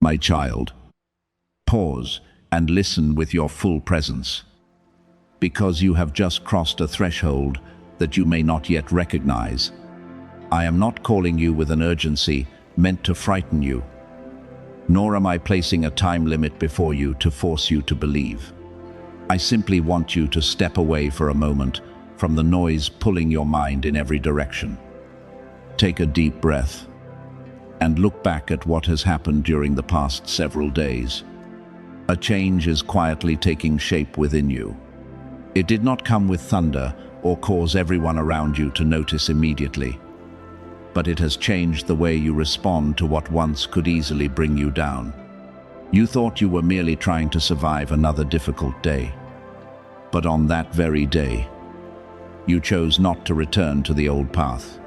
My child, pause and listen with your full presence, because you have just crossed a threshold that you may not yet recognize. I am not calling you with an urgency meant to frighten you, nor am I placing a time limit before you to force you to believe. I simply want you to step away for a moment from the noise pulling your mind in every direction. Take a deep breath and look back at what has happened during the past several days. A change is quietly taking shape within you. It did not come with thunder or cause everyone around you to notice immediately, but it has changed the way you respond to what once could easily bring you down. You thought you were merely trying to survive another difficult day, but on that very day, you chose not to return to the old path.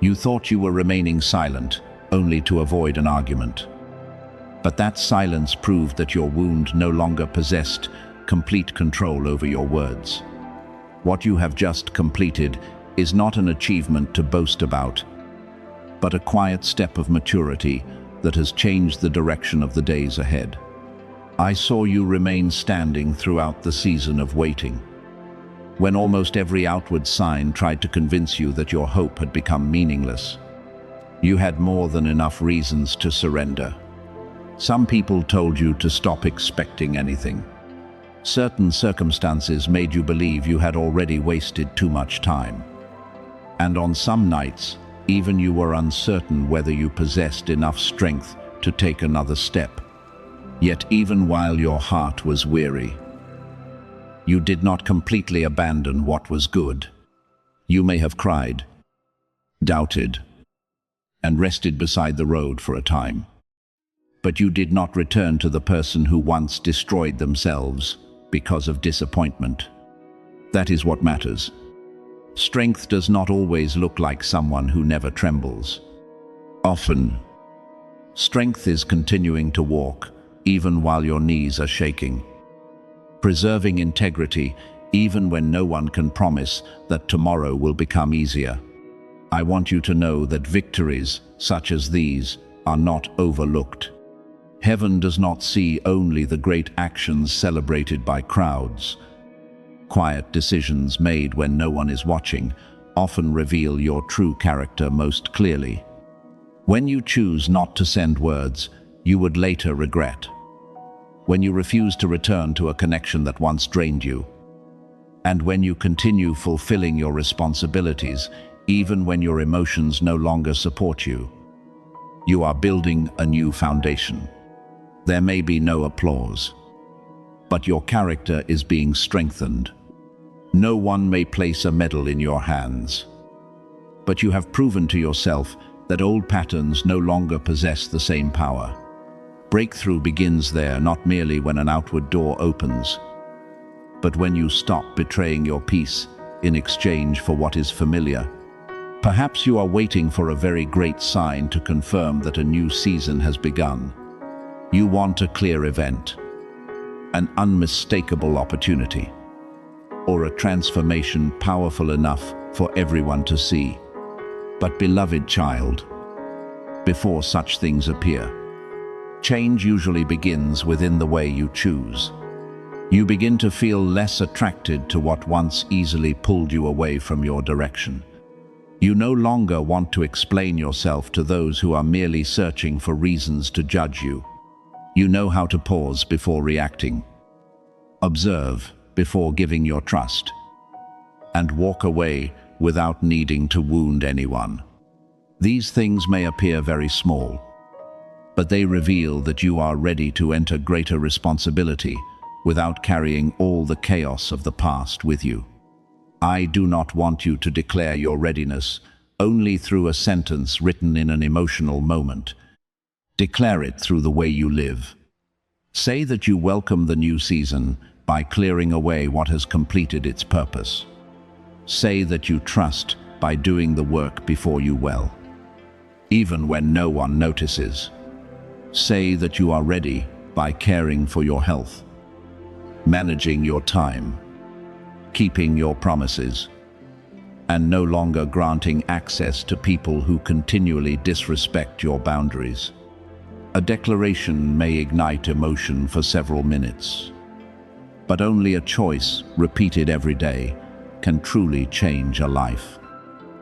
You thought you were remaining silent, only to avoid an argument. But that silence proved that your wound no longer possessed complete control over your words. What you have just completed is not an achievement to boast about, but a quiet step of maturity that has changed the direction of the days ahead. I saw you remain standing throughout the season of waiting, when almost every outward sign tried to convince you that your hope had become meaningless. You had more than enough reasons to surrender. Some people told you to stop expecting anything. Certain circumstances made you believe you had already wasted too much time. And on some nights, even you were uncertain whether you possessed enough strength to take another step. Yet even while your heart was weary, you did not completely abandon what was good. You may have cried, doubted, and rested beside the road for a time. But you did not return to the person who once destroyed themselves because of disappointment. That is what matters. Strength does not always look like someone who never trembles. Often, strength is continuing to walk, even while your knees are shaking. Preserving integrity, even when no one can promise that tomorrow will become easier. I want you to know that victories such as these are not overlooked. Heaven does not see only the great actions celebrated by crowds. Quiet decisions made when no one is watching often reveal your true character most clearly. When you choose not to send words you would later regret. When you refuse to return to a connection that once drained you. And when you continue fulfilling your responsibilities even when your emotions no longer support you. You are building a new foundation. There may be no applause, but your character is being strengthened. No one may place a medal in your hands, but you have proven to yourself that old patterns no longer possess the same power. Breakthrough begins there not merely when an outward door opens, but when you stop betraying your peace in exchange for what is familiar. Perhaps you are waiting for a very great sign to confirm that a new season has begun. You want a clear event, an unmistakable opportunity, or a transformation powerful enough for everyone to see. But beloved child, before such things appear, change usually begins within the way you choose. You begin to feel less attracted to what once easily pulled you away from your direction. You no longer want to explain yourself to those who are merely searching for reasons to judge you. You know how to pause before reacting, observe before giving your trust, and walk away without needing to wound anyone. These things may appear very small, but they reveal that you are ready to enter greater responsibility without carrying all the chaos of the past with you. I do not want you to declare your readiness only through a sentence written in an emotional moment. Declare it through the way you live. Say that you welcome the new season by clearing away what has completed its purpose. Say that you trust by doing the work before you well, even when no one notices. Say that you are ready by caring for your health, managing your time, keeping your promises, and no longer granting access to people who continually disrespect your boundaries. A declaration may ignite emotion for several minutes, but only a choice, repeated every day, can truly change a life.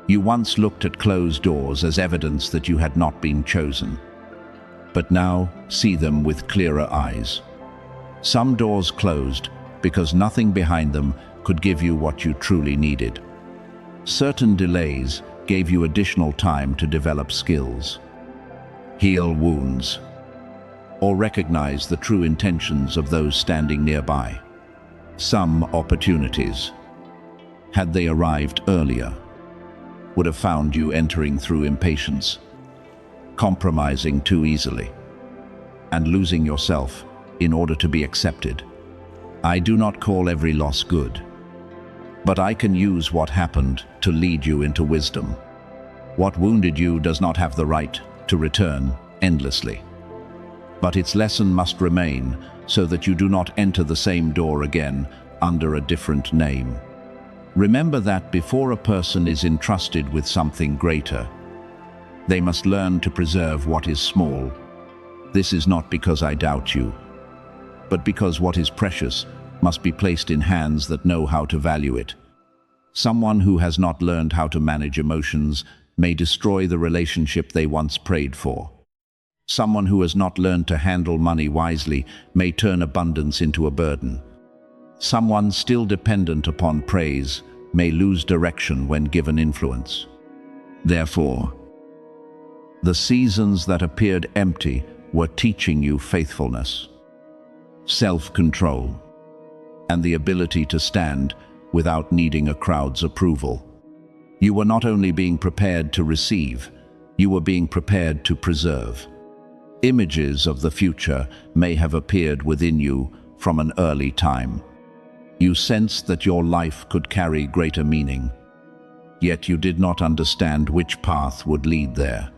You once looked at closed doors as evidence that you had not been chosen, but now see them with clearer eyes. Some doors closed because nothing behind them could give you what you truly needed. Certain delays gave you additional time to develop skills, heal wounds, or recognize the true intentions of those standing nearby. Some opportunities, had they arrived earlier, would have found you entering through impatience, compromising too easily, and losing yourself in order to be accepted. I do not call every loss good, but I can use what happened to lead you into wisdom. What wounded you does not have the right to return endlessly, but its lesson must remain so that you do not enter the same door again under a different name. Remember that before a person is entrusted with something greater, they must learn to preserve what is small. This is not because I doubt you, but because what is precious must be placed in hands that know how to value it. Someone who has not learned how to manage emotions may destroy the relationship they once prayed for. Someone who has not learned to handle money wisely may turn abundance into a burden. Someone still dependent upon praise may lose direction when given influence. Therefore, the seasons that appeared empty were teaching you faithfulness, self-control, and the ability to stand without needing a crowd's approval. You were not only being prepared to receive, you were being prepared to preserve. Images of the future may have appeared within you from an early time. You sensed that your life could carry greater meaning, yet you did not understand which path would lead there.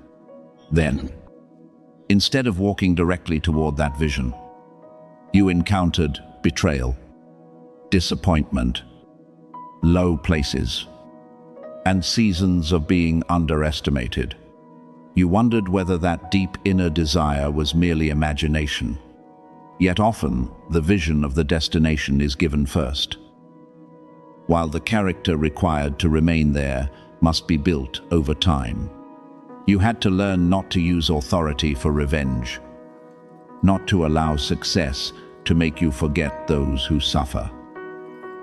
Then, instead of walking directly toward that vision, you encountered betrayal, disappointment, low places, and seasons of being underestimated. You wondered whether that deep inner desire was merely imagination. Yet often, the vision of the destination is given first, while the character required to remain there must be built over time. You had to learn not to use authority for revenge, not to allow success to make you forget those who suffer,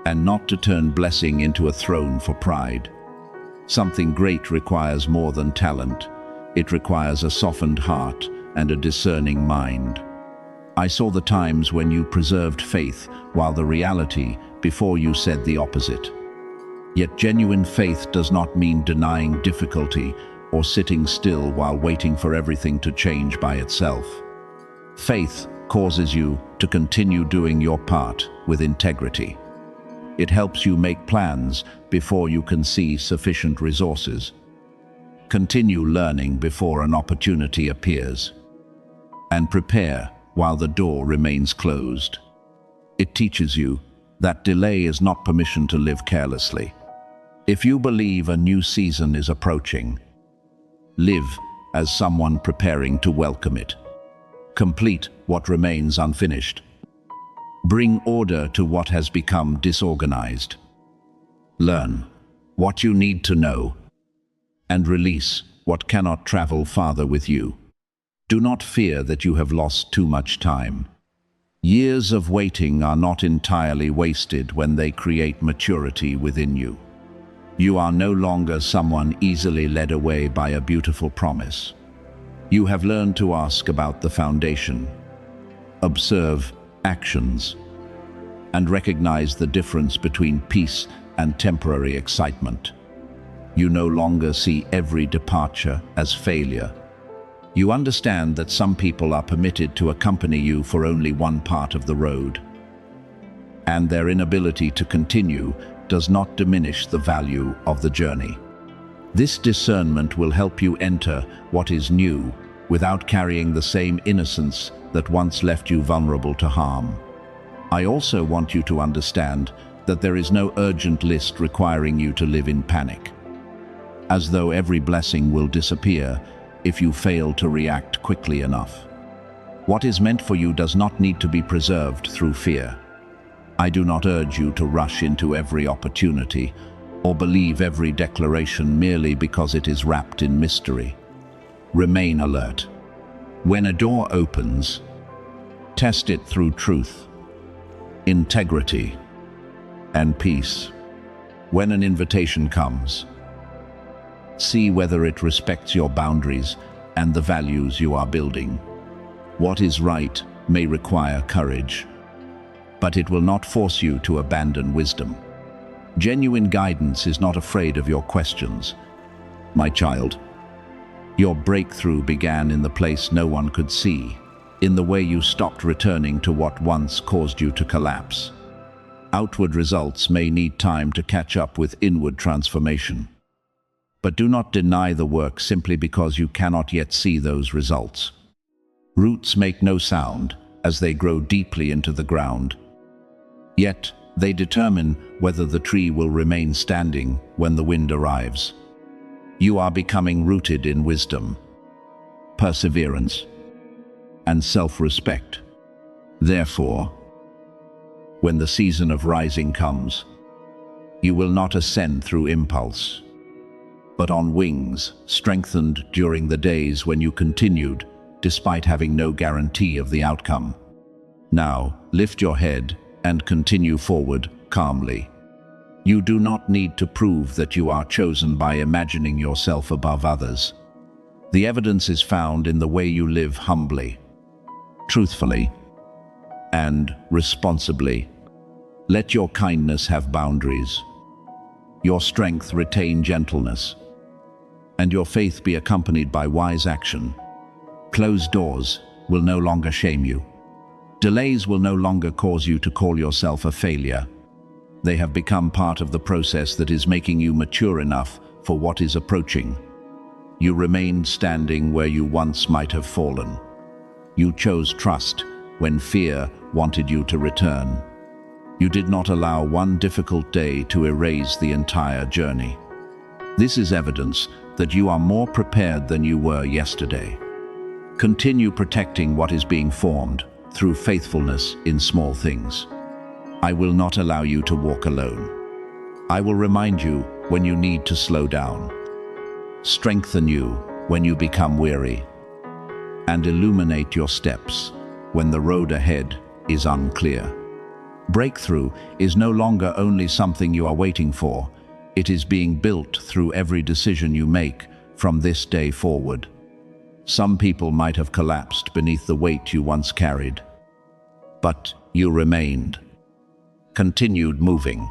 and not to turn blessing into a throne for pride. Something great requires more than talent. It requires a softened heart and a discerning mind. I saw the times when you preserved faith while the reality before you said the opposite. Yet genuine faith does not mean denying difficulty or sitting still while waiting for everything to change by itself. Faith causes you to continue doing your part with integrity. It helps you make plans before you can see sufficient resources. Continue learning before an opportunity appears, and prepare while the door remains closed. It teaches you that delay is not permission to live carelessly. If you believe a new season is approaching, live as someone preparing to welcome it. Complete what remains unfinished. Bring order to what has become disorganized. Learn what you need to know, and release what cannot travel farther with you. Do not fear that you have lost too much time. Years of waiting are not entirely wasted when they create maturity within you. You are no longer someone easily led away by a beautiful promise. You have learned to ask about the foundation, observe actions, and recognize the difference between peace and temporary excitement. You no longer see every departure as failure. You understand that some people are permitted to accompany you for only one part of the road, and their inability to continue does not diminish the value of the journey. This discernment will help you enter what is new without carrying the same innocence that once left you vulnerable to harm. I also want you to understand that there is no urgent list requiring you to live in panic, as though every blessing will disappear if you fail to react quickly enough. What is meant for you does not need to be preserved through fear. I do not urge you to rush into every opportunity or believe every declaration merely because it is wrapped in mystery. Remain alert. When a door opens, test it through truth, integrity, and peace. When an invitation comes, see whether it respects your boundaries and the values you are building. What is right may require courage, but it will not force you to abandon wisdom. Genuine guidance is not afraid of your questions. My child, your breakthrough began in the place no one could see, in the way you stopped returning to what once caused you to collapse. Outward results may need time to catch up with inward transformation. But do not deny the work simply because you cannot yet see those results. Roots make no sound as they grow deeply into the ground. Yet, they determine whether the tree will remain standing when the wind arrives. You are becoming rooted in wisdom, perseverance, and self-respect. Therefore, when the season of rising comes, you will not ascend through impulse, but on wings strengthened during the days when you continued, despite having no guarantee of the outcome. Now, lift your head and continue forward calmly. You do not need to prove that you are chosen by imagining yourself above others. The evidence is found in the way you live humbly, truthfully, and responsibly. Let your kindness have boundaries, your strength retain gentleness, and your faith be accompanied by wise action. Closed doors will no longer shame you. Delays will no longer cause you to call yourself a failure. They have become part of the process that is making you mature enough for what is approaching. You remained standing where you once might have fallen. You chose trust when fear wanted you to return. You did not allow one difficult day to erase the entire journey. This is evidence that you are more prepared than you were yesterday. Continue protecting what is being formed through faithfulness in small things. I will not allow you to walk alone. I will remind you when you need to slow down, strengthen you when you become weary, and illuminate your steps when the road ahead is unclear. Breakthrough is no longer only something you are waiting for. It is being built through every decision you make from this day forward. Some people might have collapsed beneath the weight you once carried, but you remained, continued moving,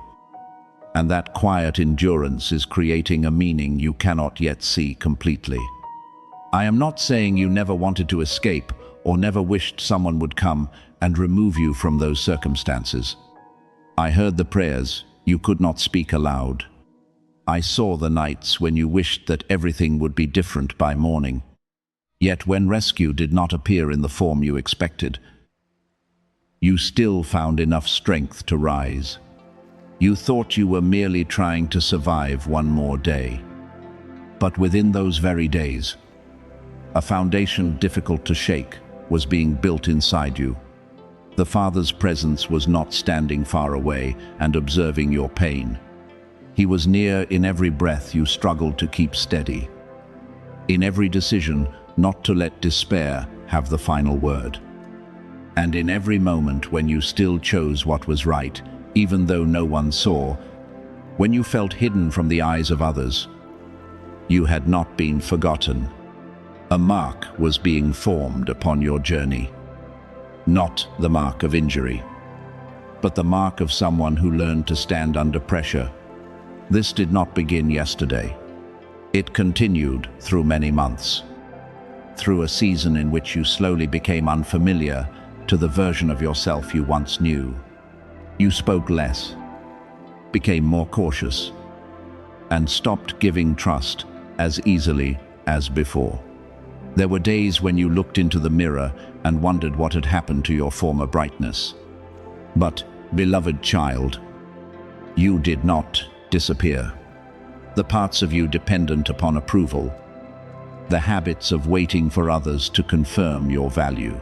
and that quiet endurance is creating a meaning you cannot yet see completely. I am not saying you never wanted to escape or never wished someone would come and remove you from those circumstances. I heard the prayers you could not speak aloud. I saw the nights when you wished that everything would be different by morning. Yet when rescue did not appear in the form you expected, you still found enough strength to rise. You thought you were merely trying to survive one more day. But within those very days, a foundation difficult to shake was being built inside you. The Father's presence was not standing far away and observing your pain. He was near in every breath you struggled to keep steady, in every decision not to let despair have the final word, and in every moment when you still chose what was right, even though no one saw, when you felt hidden from the eyes of others. You had not been forgotten. A mark was being formed upon your journey. Not the mark of injury, but the mark of someone who learned to stand under pressure. This did not begin yesterday. It continued through many months, through a season in which you slowly became unfamiliar to the version of yourself you once knew. You spoke less, became more cautious, and stopped giving trust as easily as before. There were days when you looked into the mirror and wondered what had happened to your former brightness. But, beloved child, you did not disappear. The parts of you dependent upon approval, the habits of waiting for others to confirm your value,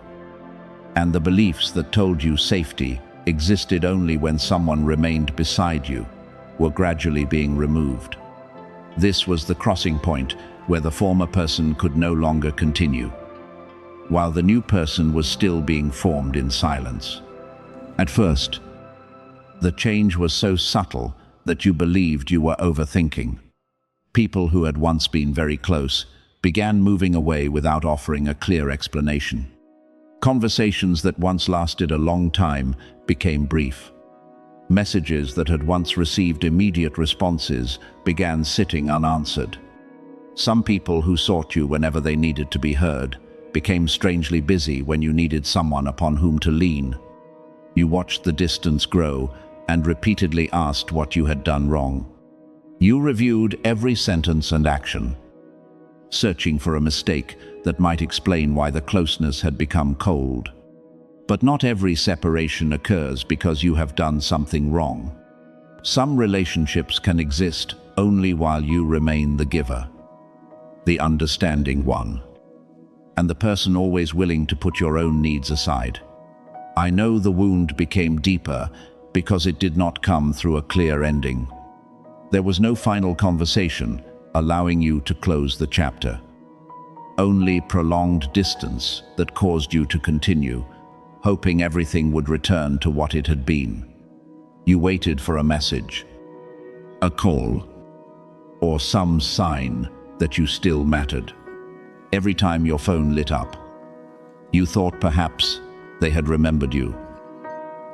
and the beliefs that told you safety existed only when someone remained beside you were gradually being removed. This was the crossing point where the former person could no longer continue, while the new person was still being formed in silence. At first, the change was so subtle that you believed you were overthinking. People who had once been very close began moving away without offering a clear explanation. Conversations that once lasted a long time became brief. Messages that had once received immediate responses began sitting unanswered. Some people who sought you whenever they needed to be heard became strangely busy when you needed someone upon whom to lean. You watched the distance grow and repeatedly asked what you had done wrong. You reviewed every sentence and action, searching for a mistake that might explain why the closeness had become cold. But not every separation occurs because you have done something wrong. Some relationships can exist only while you remain the giver, the understanding one, and the person always willing to put your own needs aside. I know the wound became deeper because it did not come through a clear ending. There was no final conversation allowing you to close the chapter. Only prolonged distance that caused you to continue, hoping everything would return to what it had been. You waited for a message, a call, or some sign that you still mattered. Every time your phone lit up, you thought perhaps they had remembered you,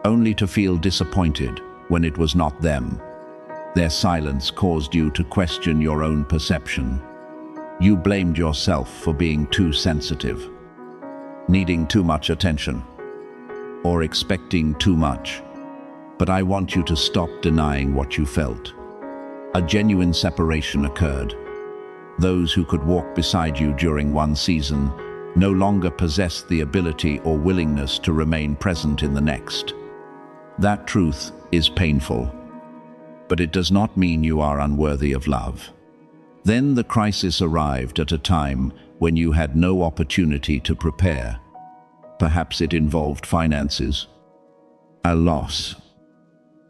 only to feel disappointed when it was not them. Their silence caused you to question your own perception. You blamed yourself for being too sensitive, needing too much attention, or expecting too much. But I want you to stop denying what you felt. A genuine separation occurred. Those who could walk beside you during one season no longer possessed the ability or willingness to remain present in the next. That truth is painful, but it does not mean you are unworthy of love. Then the crisis arrived at a time when you had no opportunity to prepare. Perhaps it involved finances, a loss,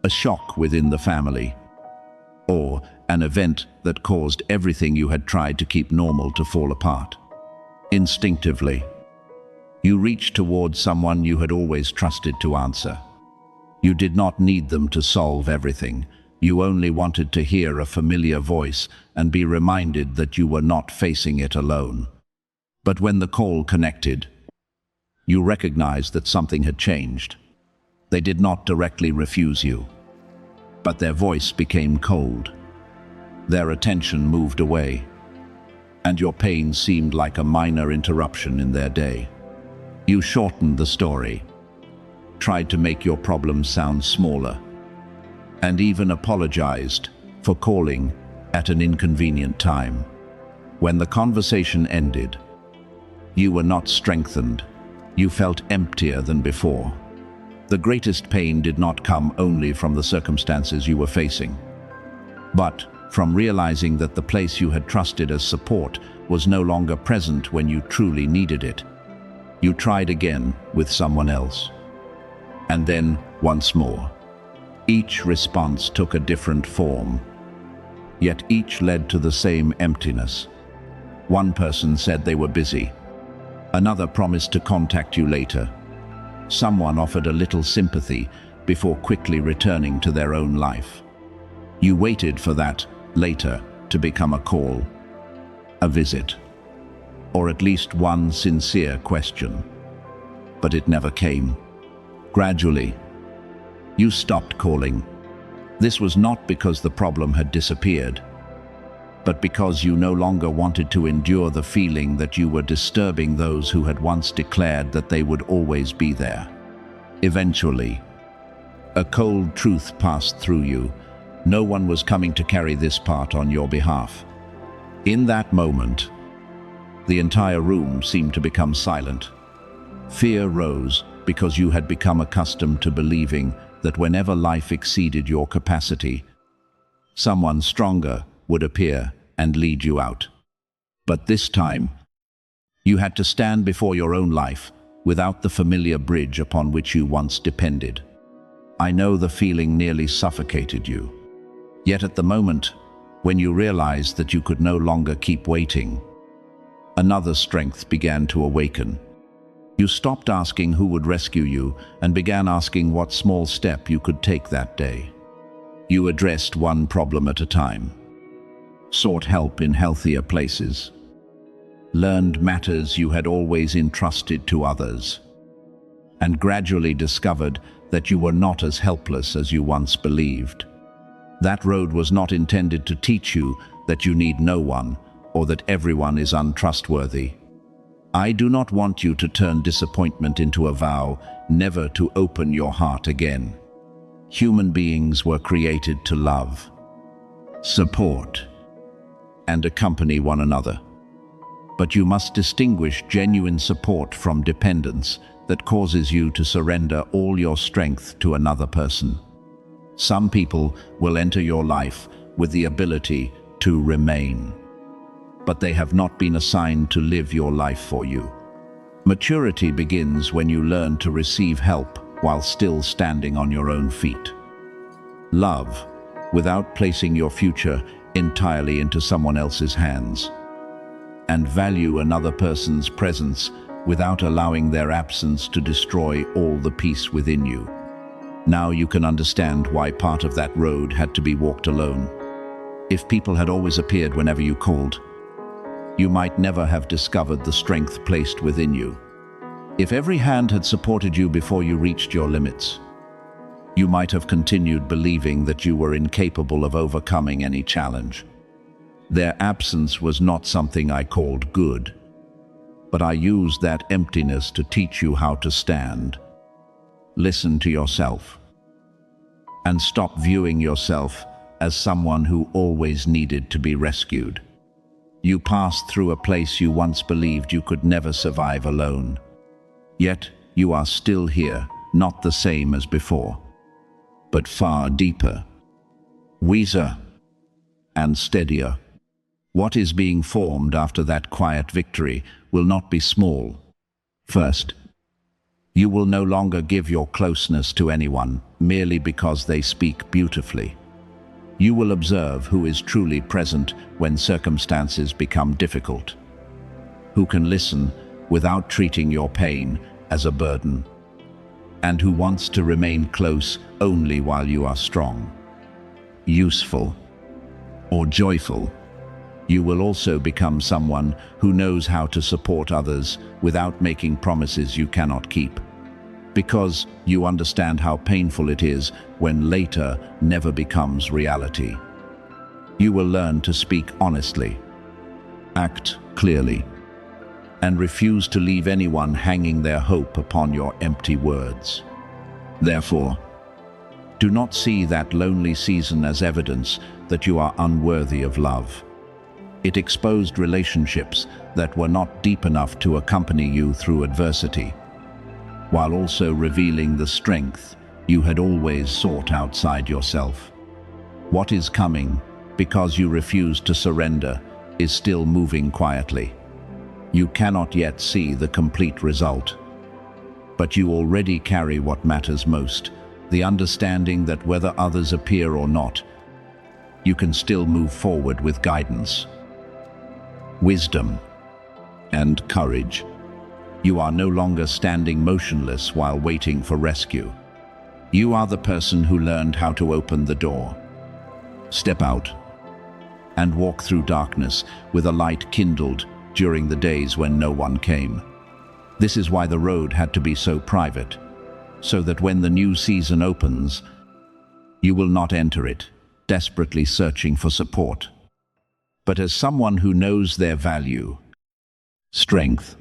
a shock within the family, or an event that caused everything you had tried to keep normal to fall apart. Instinctively, you reached towards someone you had always trusted to answer. You did not need them to solve everything. You only wanted to hear a familiar voice and be reminded that you were not facing it alone. But when the call connected, you recognized that something had changed. They did not directly refuse you, but their voice became cold. Their attention moved away, and your pain seemed like a minor interruption in their day. You shortened the story, tried to make your problems sound smaller, and even apologized for calling at an inconvenient time. When the conversation ended, you were not strengthened. You felt emptier than before. The greatest pain did not come only from the circumstances you were facing, but from realizing that the place you had trusted as support was no longer present when you truly needed it. You tried again with someone else, and then once more. Each response took a different form, yet each led to the same emptiness. One person said they were busy. Another promised to contact you later. Someone offered a little sympathy before quickly returning to their own life. You waited for that later to become a call, a visit, or at least one sincere question. But it never came. Gradually, you stopped calling. This was not because the problem had disappeared, but because you no longer wanted to endure the feeling that you were disturbing those who had once declared that they would always be there. Eventually, a cold truth passed through you. No one was coming to carry this part on your behalf. In that moment, the entire room seemed to become silent. Fear rose because you had become accustomed to believing that whenever life exceeded your capacity, someone stronger would appear and lead you out. But this time, you had to stand before your own life without the familiar bridge upon which you once depended. I know the feeling nearly suffocated you. Yet at the moment, when you realized that you could no longer keep waiting, another strength began to awaken. You stopped asking who would rescue you and began asking what small step you could take that day. You addressed one problem at a time, sought help in healthier places, learned matters you had always entrusted to others, and gradually discovered that you were not as helpless as you once believed. That road was not intended to teach you that you need no one or that everyone is untrustworthy. I do not want you to turn disappointment into a vow never to open your heart again. Human beings were created to love, support, and accompany one another. But you must distinguish genuine support from dependence that causes you to surrender all your strength to another person. Some people will enter your life with the ability to remain, but they have not been assigned to live your life for you. Maturity begins when you learn to receive help while still standing on your own feet. Love, without placing your future entirely into someone else's hands. And value another person's presence without allowing their absence to destroy all the peace within you. Now you can understand why part of that road had to be walked alone. If people had always appeared whenever you called, you might never have discovered the strength placed within you. If every hand had supported you before you reached your limits, you might have continued believing that you were incapable of overcoming any challenge. Their absence was not something I called good, but I used that emptiness to teach you how to stand. Listen to yourself, and stop viewing yourself as someone who always needed to be rescued. You passed through a place you once believed you could never survive alone. Yet you are still here, not the same as before, but far deeper, wiser, and steadier. What is being formed after that quiet victory will not be small. First, you will no longer give your closeness to anyone merely because they speak beautifully. You will observe who is truly present when circumstances become difficult, who can listen without treating your pain as a burden, and who wants to remain close only while you are strong, useful, or joyful. You will also become someone who knows how to support others without making promises you cannot keep, because you understand how painful it is when later never becomes reality. You will learn to speak honestly, act clearly, and refuse to leave anyone hanging their hope upon your empty words. Therefore, do not see that lonely season as evidence that you are unworthy of love. It exposed relationships that were not deep enough to accompany you through adversity, while also revealing the strength you had always sought outside yourself. What is coming, because you refuse to surrender, is still moving quietly. You cannot yet see the complete result, but you already carry what matters most, the understanding that whether others appear or not, you can still move forward with guidance, wisdom, and courage. You are no longer standing motionless while waiting for rescue. You are the person who learned how to open the door, step out, and walk through darkness with a light kindled during the days when no one came. This is why the road had to be so private, so that when the new season opens, you will not enter it desperately searching for support, but as someone who knows their value, strength,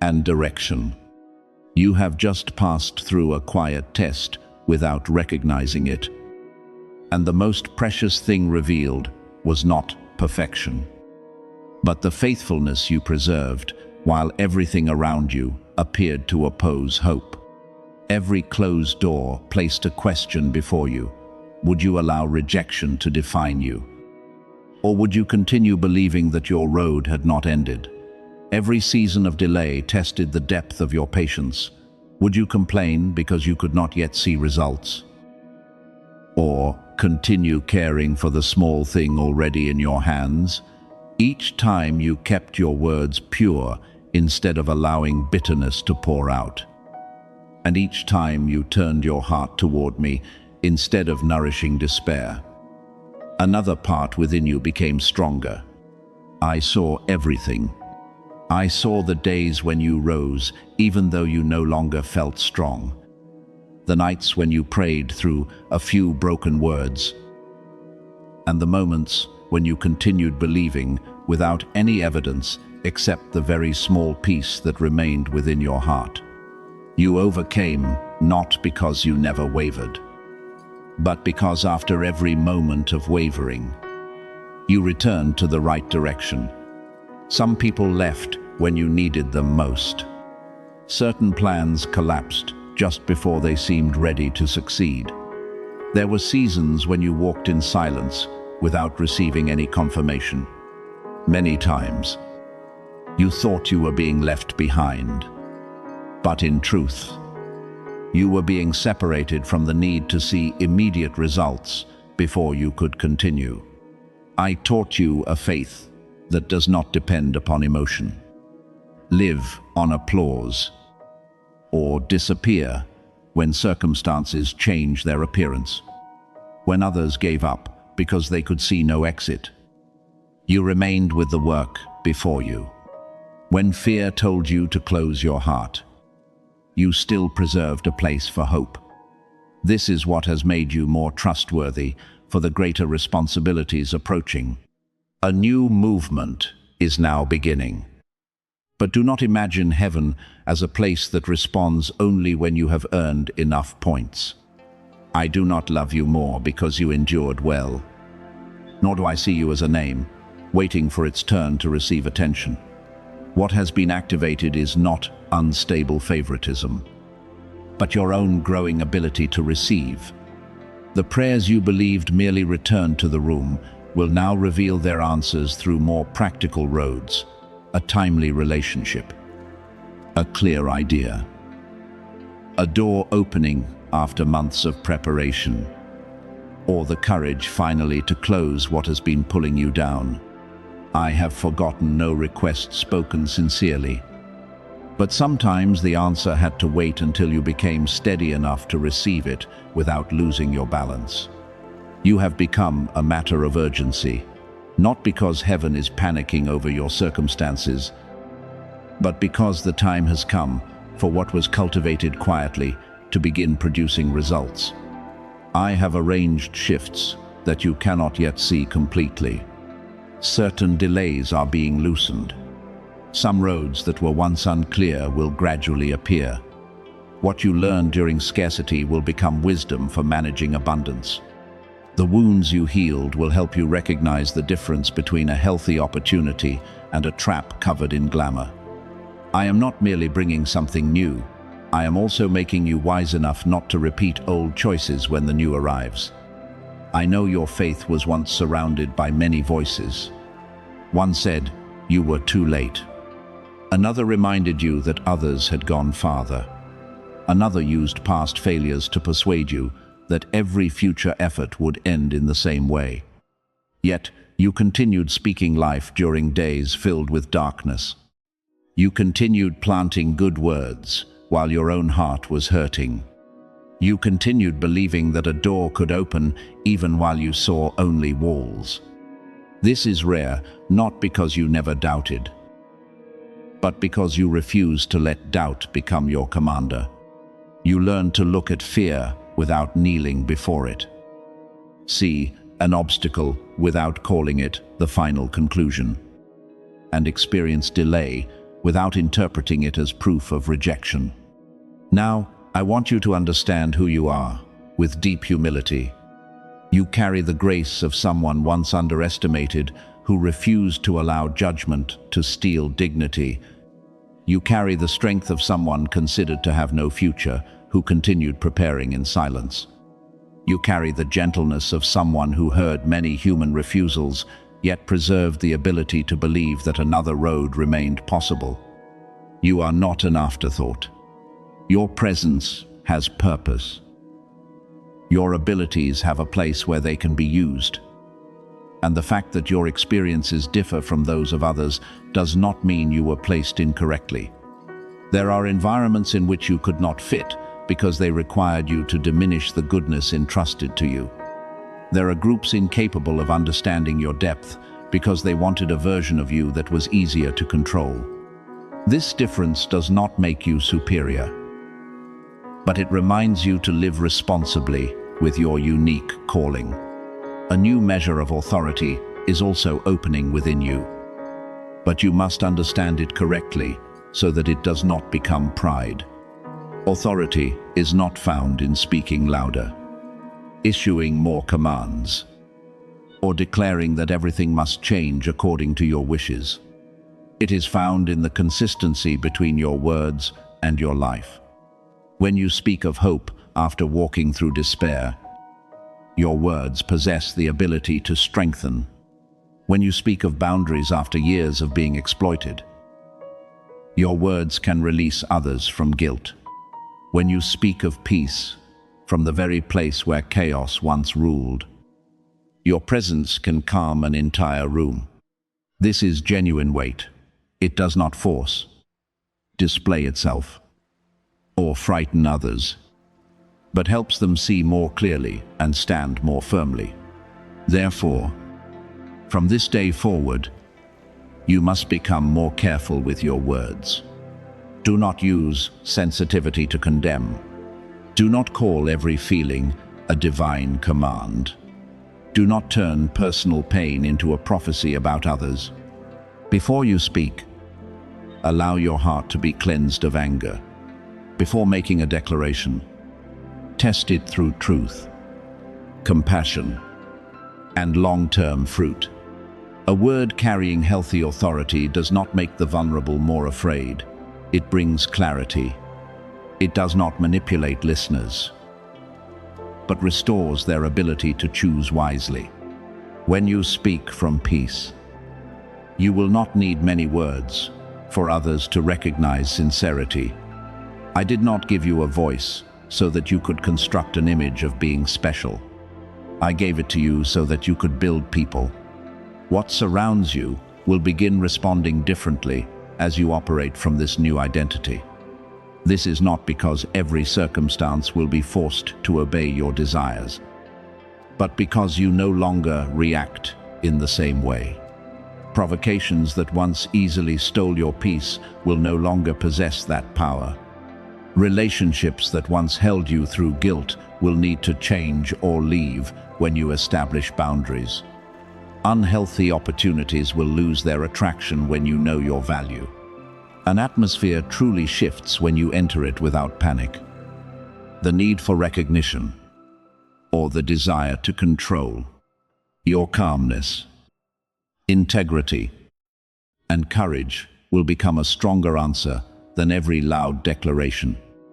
and direction. You have just passed through a quiet test without recognizing it, and the most precious thing revealed was not perfection, but the faithfulness you preserved while everything around you appeared to oppose hope. Every closed door placed a question before you. Would you allow rejection to define you? Or would you continue believing that your road had not ended? Every season of delay tested the depth of your patience. Would you complain because you could not yet see results? Or continue caring for the small thing already in your hands? Each time you kept your words pure instead of allowing bitterness to pour out. And each time you turned your heart toward me instead of nourishing despair. Another part within you became stronger. I saw everything. I saw the days when you rose, even though you no longer felt strong. The nights when you prayed through a few broken words. And the moments when you continued believing without any evidence except the very small peace that remained within your heart. You overcame not because you never wavered, but because after every moment of wavering, you returned to the right direction. Some people left when you needed them most. Certain plans collapsed just before they seemed ready to succeed. There were seasons when you walked in silence without receiving any confirmation. Many times, you thought you were being left behind. But in truth, you were being separated from the need to see immediate results before you could continue. I taught you a faith that does not depend upon emotion. Live on applause, or disappear when circumstances change their appearance. When others gave up because they could see no exit, you remained with the work before you. When fear told you to close your heart, you still preserved a place for hope. This is what has made you more trustworthy for the greater responsibilities approaching. A new movement is now beginning. But do not imagine heaven as a place that responds only when you have earned enough points. I do not love you more because you endured well. Nor do I see you as a name, waiting for its turn to receive attention. What has been activated is not unstable favoritism, but your own growing ability to receive. The prayers you believed merely returned to the room will now reveal their answers through more practical roads, a timely relationship, a clear idea, a door opening after months of preparation, or the courage finally to close what has been pulling you down. I have forgotten no request spoken sincerely, but sometimes the answer had to wait until you became steady enough to receive it without losing your balance. You have become a matter of urgency, not because heaven is panicking over your circumstances, but because the time has come for what was cultivated quietly to begin producing results. I have arranged shifts that you cannot yet see completely. Certain delays are being loosened. Some roads that were once unclear will gradually appear. What you learned during scarcity will become wisdom for managing abundance. The wounds you healed will help you recognize the difference between a healthy opportunity and a trap covered in glamour. I am not merely bringing something new. I am also making you wise enough not to repeat old choices when the new arrives. I know your faith was once surrounded by many voices. One said, you were too late. Another reminded you that others had gone farther. Another used past failures to persuade you that every future effort would end in the same way. Yet, you continued speaking life during days filled with darkness. You continued planting good words while your own heart was hurting. You continued believing that a door could open even while you saw only walls. This is rare, not because you never doubted, but because you refused to let doubt become your commander. You learned to look at fear without kneeling before it. See an obstacle without calling it the final conclusion. And experience delay without interpreting it as proof of rejection. Now, I want you to understand who you are, with deep humility. You carry the grace of someone once underestimated who refused to allow judgment to steal dignity. You carry the strength of someone considered to have no future, who continued preparing in silence. You carry the gentleness of someone who heard many human refusals yet preserved the ability to believe that another road remained possible. You are not an afterthought. Your presence has purpose. Your abilities have a place where they can be used. And the fact that your experiences differ from those of others does not mean you were placed incorrectly. There are environments in which you could not fit because they required you to diminish the goodness entrusted to you. There are groups incapable of understanding your depth because they wanted a version of you that was easier to control. This difference does not make you superior, but it reminds you to live responsibly with your unique calling. A new measure of authority is also opening within you, but you must understand it correctly so that it does not become pride. Authority is not found in speaking louder, issuing more commands, or declaring that everything must change according to your wishes. It is found in the consistency between your words and your life. When you speak of hope after walking through despair, your words possess the ability to strengthen. When you speak of boundaries after years of being exploited, your words can release others from guilt. When you speak of peace from the very place where chaos once ruled, your presence can calm an entire room. This is genuine weight. It does not force, display itself, or frighten others, but helps them see more clearly and stand more firmly. Therefore, from this day forward, you must become more careful with your words. Do not use sensitivity to condemn. Do not call every feeling a divine command. Do not turn personal pain into a prophecy about others. Before you speak, allow your heart to be cleansed of anger. Before making a declaration, test it through truth, compassion, and long-term fruit. A word carrying healthy authority does not make the vulnerable more afraid. It brings clarity. It does not manipulate listeners, but restores their ability to choose wisely. When you speak from peace, you will not need many words for others to recognize sincerity. I did not give you a voice so that you could construct an image of being special. I gave it to you so that you could build people. What surrounds you will begin responding differently as you operate from this new identity. This is not because every circumstance will be forced to obey your desires, but because you no longer react in the same way. Provocations that once easily stole your peace will no longer possess that power. Relationships that once held you through guilt will need to change or leave when you establish boundaries. Unhealthy opportunities will lose their attraction when you know your value. An atmosphere truly shifts when you enter it without panic. The need for recognition, or the desire to control, your calmness, integrity, and courage will become a stronger answer than every loud declaration.